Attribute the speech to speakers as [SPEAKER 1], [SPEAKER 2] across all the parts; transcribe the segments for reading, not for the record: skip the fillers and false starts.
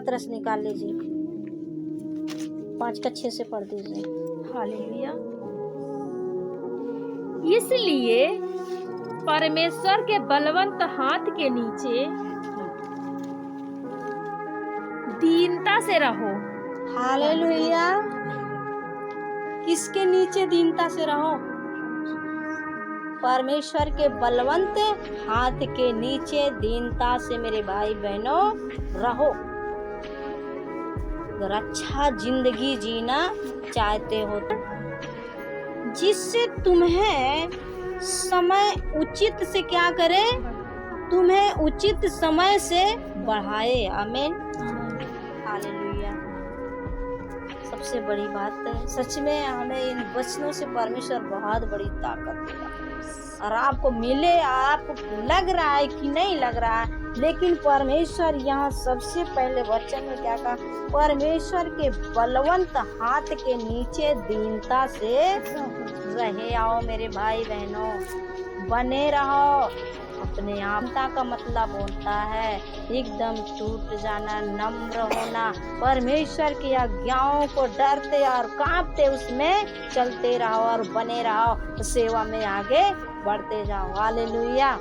[SPEAKER 1] पत्रस निकाल लीजिए, 5 कच्छे से पढ़ दीजिए।
[SPEAKER 2] हालेलुया। इसलिए परमेश्वर के बलवंत हाथ के नीचे दीनता से रहो।
[SPEAKER 1] हालेलुया। किसके नीचे दीनता से रहो? परमेश्वर के बलवंत हाथ के नीचे दीनता से मेरे भाई बहनों रहो। अगर अच्छा जिंदगी जीना चाहते हो तो जिससे तुम्हें समय उचित से क्या करे, तुम्हें उचित समय से बढ़ाए। आमीन, हालेलुया। सबसे बड़ी बात है, सच में हमें इन वचनों से परमेश्वर बहुत बड़ी ताकत देगा। और आपको मिले, आपको लग रहा है कि नहीं लग रहा है, लेकिन परमेश्वर यहाँ सबसे पहले वचन में क्या कहा? परमेश्वर के बलवंत हाथ के नीचे दीनता से रहे आओ मेरे भाई बहनों, बने रहो। अपने आपता का मतलब होता है एकदम टूट जाना, नम्र होना, परमेश्वर की आज्ञाओं को डरते और कांपते उसमें चलते रहो और बने रहो, सेवा में आगे बढ़ते जाओ। हालेलुया।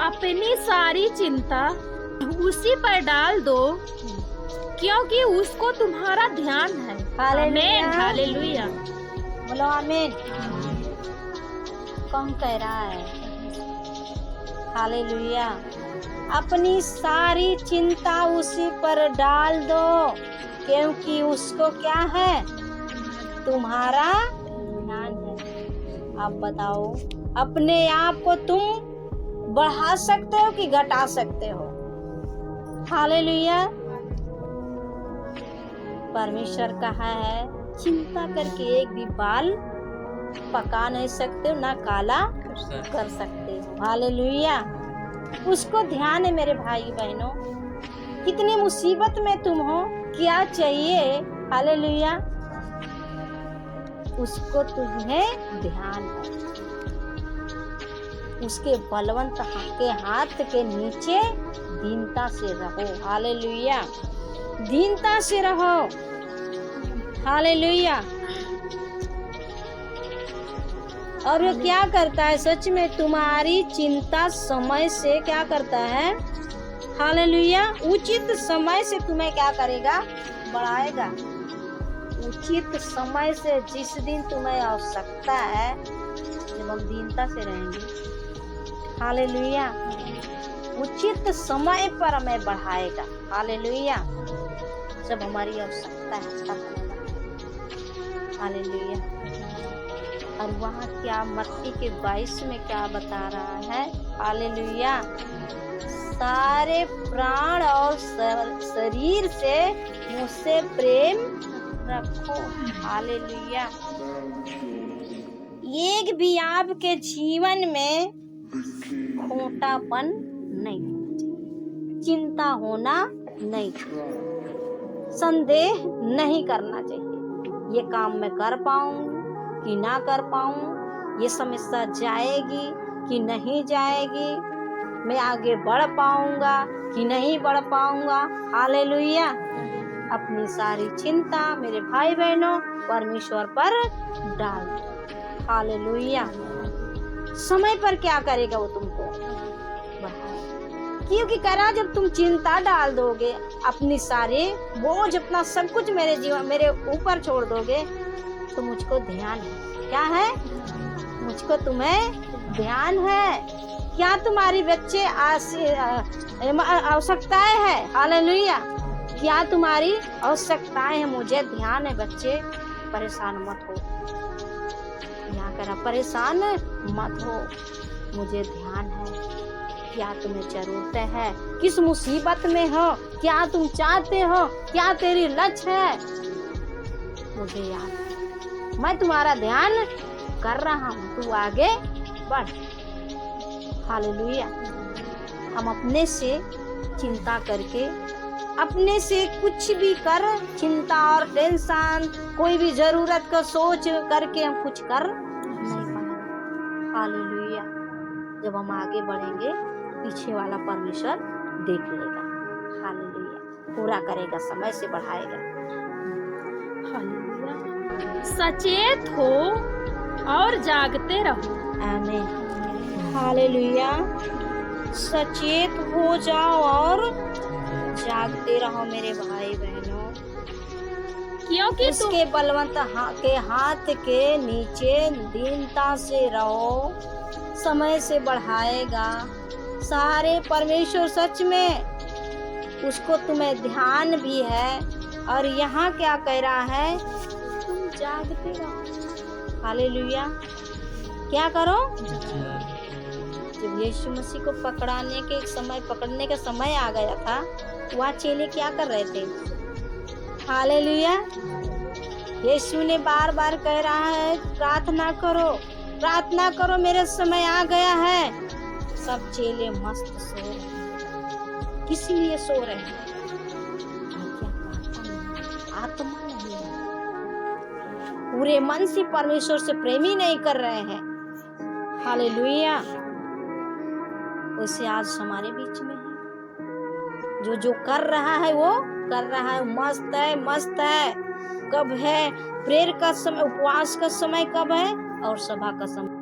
[SPEAKER 2] अपनी सारी चिंता उसी पर डाल दो, क्योंकि उसको तुम्हारा ध्यान है। आमीन, हालेलुया।
[SPEAKER 1] बोलो आमीन। कौन कह रहा है? हालेलुया। अपनी सारी चिंता उसी पर डाल दो, क्योंकि उसको क्या है? तुम्हारा ध्यान है। आप बताओ, अपने आप को तुम बढ़ा सकते हो कि घटा सकते हो? हालेलुया। परमेश्वर कहा है चिंता करके एक भी बाल पका नहीं सकते हो, ना काला कर सकते हो। हालेलुया। उसको ध्यान है मेरे भाई बहनों, कितनी मुसीबत में तुम हो, क्या चाहिए? हालेलुया। उसको तुम्हें ध्यान है, उसके बलवंत के हाथ के नीचे दीनता से रहो। हालेलुया। दीनता से रहो। हालेलुया। और वो क्या करता है? सच में तुम्हारी चिंता समय से क्या करता है? हालेलुया। उचित समय से तुम्हें क्या करेगा? बढ़ाएगा। उचित समय से, जिस दिन तुम्हें आवश्यकता है, जब हम दीनता से रहेंगे, हालेलुया, उचित समय पर हमें बढ़ाएगा। हालेलुया। जब हमारी आवश्यकता है तब हमें बढ़ाएगा। हालेलुया। और वहाँ क्या मत्ती के 22 में क्या बता रहा है? हालेलुया। सारे प्राण और शरीर से मुझसे प्रेम रखो। हालेलुया। एक भी आपके जीवन में खोटापन नहीं होना चाहिए, चिंता होना नहीं चाहिए, संदेह नहीं करना चाहिए। ये काम मैं कर पाऊंगी कि ना कर पाऊं, ये समस्या जाएगी कि नहीं जाएगी, मैं आगे बढ़ पाऊंगा कि नहीं बढ़ पाऊंगा। हालेलुया। अपनी सारी चिंता मेरे भाई बहनों परमेश्वर पर डाल दो। हालेलुया। समय पर क्या करेगा? वो तुमको बढ़ाएगा। क्योंकि करा जब तुम चिंता डाल दोगे, अपनी सारे बोझ, अपना सब कुछ मेरे जीवन, मेरे ऊपर छोड़ दोगे, तो मुझको ध्यान है। क्या है? मुझको तुम्हें ध्यान है। क्या तुम्हारी बच्चे आवश्यकताएं है? हालेलुया। क्या तुम्हारी आवश्यकताएं है? मुझे ध्यान है बच्चे, परेशान मत हो। यहाँ करा, परेशान मत हो, मुझे ध्यान है। क्या तुम्हें जरूरत है? किस मुसीबत में हो? क्या तुम चाहते हो? क्या तेरी लक्ष्य है? मुझे याद है, मैं तुम्हारा ध्यान कर रहा हूँ, तू आगे बढ़। हालेलुया। हम अपने से चिंता करके, अपने से कुछ भी कर, चिंता और टेंशन, कोई भी जरूरत का सोच करके हम कुछ कर नहीं पाएंगे। हालेलुया। जब हम आगे बढ़ेंगे पीछे वाला परमेश्वर देख लेगा। हालेलुया, पूरा करेगा, समय से बढ़ाएगा।
[SPEAKER 2] हालेलुया। सचेत हो और जागते रहो।
[SPEAKER 1] आमीन। हालेलुया। सचेत हो जाओ और जागते रहो मेरे भाई बहनों,
[SPEAKER 2] क्योंकि
[SPEAKER 1] उसके बलवंत के हाथ के नीचे दीनता से रहो, समय से बढ़ाएगा। सारे परमेश्वर सच में उसको तुम्हें ध्यान भी है। और यहाँ क्या कह रहा है, तुम जागते रहो। हालेलुया। क्या करो? जब यीशु मसीह को पकड़ने का समय आ गया था, वह चेले क्या कर रहे थे? हालेलुया। यीशु ने बार बार कह रहा है, प्रार्थना करो, मेरे समय आ गया है। सब चेले मस्त सो रहे हैं। किस लिए सो रहे हैं? आत्मा नहीं है, पूरे मन से परमेश्वर से प्रेमी नहीं कर रहे हैं। हालेलुया। वैसे आज हमारे बीच में है, जो कर रहा है वो कर रहा है, मस्त है। कब है प्रेयर का समय, उपवास का समय कब है, और सभा का समय